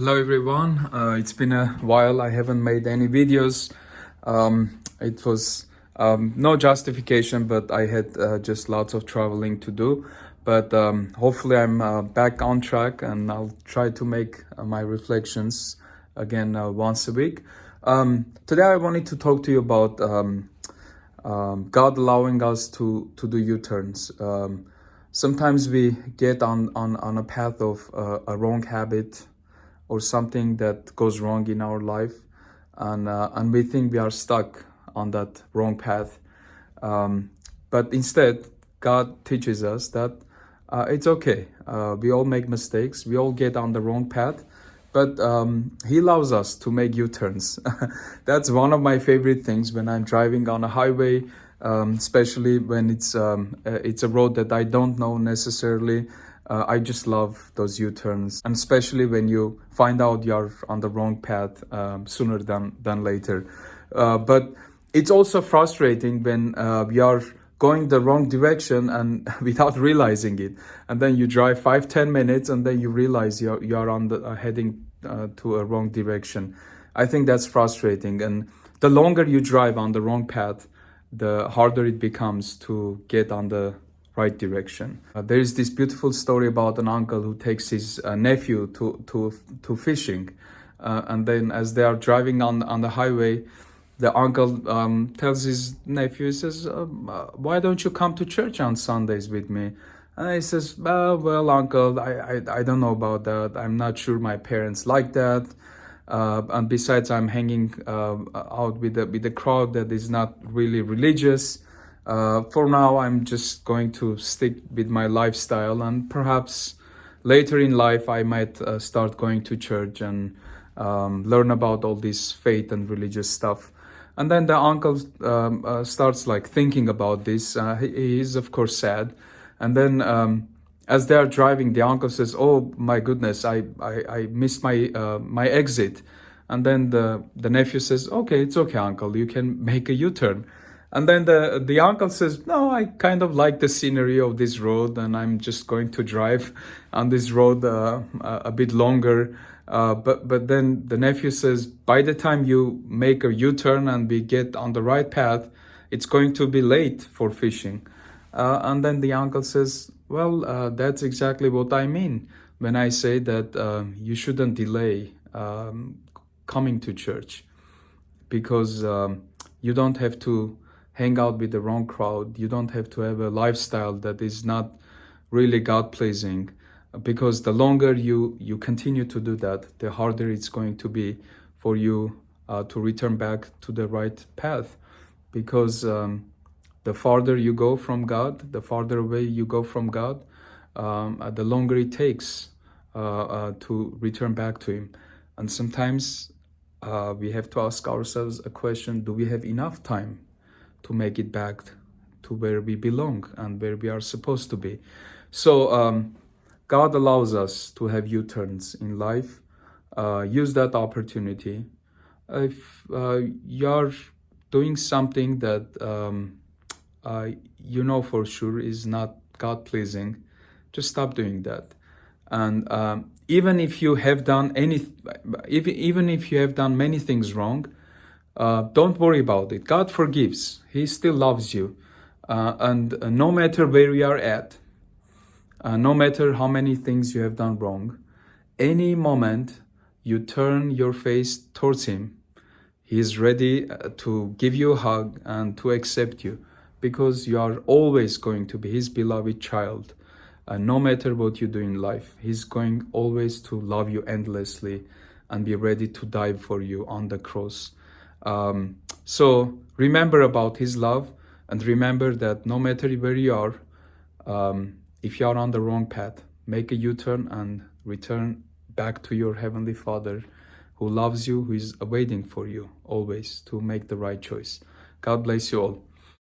Hello everyone. It's been a while. I haven't made any videos. It was no justification, but I had just lots of traveling to do. But hopefully I'm back on track, and I'll try to make my reflections again once a week. Today I wanted to talk to you about God allowing us to do U-turns. Sometimes we get on a path of a wrong habit or something that goes wrong in our life, and we think we are stuck on that wrong path. But instead, God teaches us that it's okay. We all make mistakes. We all get on the wrong path, but He allows us to make U-turns. That's one of my favorite things when I'm driving on a highway, especially when it's a road that I don't know necessarily. I just love those U-turns, and especially when you find out you're on the wrong path sooner than later. But it's also frustrating when we are going the wrong direction and without realizing it, and then you drive 5-10 minutes and then you realize you're on the heading to a wrong direction. I think that's frustrating, and the longer you drive on the wrong path, the harder it becomes to get on the right direction. There is this beautiful story about an uncle who takes his nephew to fishing, and then as they are driving on the highway, the uncle tells his nephew, he says, "Why don't you come to church on Sundays with me?" And he says, "Well, uncle, I don't know about that. I'm not sure my parents like that. And besides, I'm hanging out with the crowd that is not really religious. For now, I'm just going to stick with my lifestyle, and perhaps later in life I might start going to church and learn about all this faith and religious stuff." And then the uncle starts like thinking about this. He is of course sad, and then as they are driving, the uncle says, "Oh my goodness, I missed my exit." And then the nephew says, "Okay, it's okay, uncle, you can make a U-turn." And then the uncle says, "No, I kind of like the scenery of this road, and I'm just going to drive on this road a bit longer." But then the nephew says, "By the time you make a U-turn and we get on the right path, it's going to be late for fishing." And then the uncle says, "Well, that's exactly what I mean when I say that you shouldn't delay coming to church, because you don't have to hang out with the wrong crowd. You don't have to have a lifestyle that is not really God-pleasing, because the longer you continue to do that, the harder it's going to be for you to return back to the right path, because the farther you go from God, the farther away you go from God, the longer it takes to return back to Him. And sometimes we have to ask ourselves a question: do we have enough time to make it back to where we belong and where we are supposed to be? So God allows us to have U-turns in life. Use that opportunity. If you're doing something that you know for sure is not God-pleasing, just stop doing that. And even if you have done even if you have done many things wrong, don't worry about it. God forgives. He still loves you. And no matter where you are at, no matter how many things you have done wrong, any moment you turn your face towards Him, He is ready to give you a hug and to accept you, because you are always going to be His beloved child. No matter what you do in life, He's going always to love you endlessly and be ready to die for you on the cross. So remember about His love, and remember that no matter where you are, if you are on the wrong path, make a U-turn and return back to your Heavenly Father, who loves you, who is waiting for you always to make the right choice. God bless you all.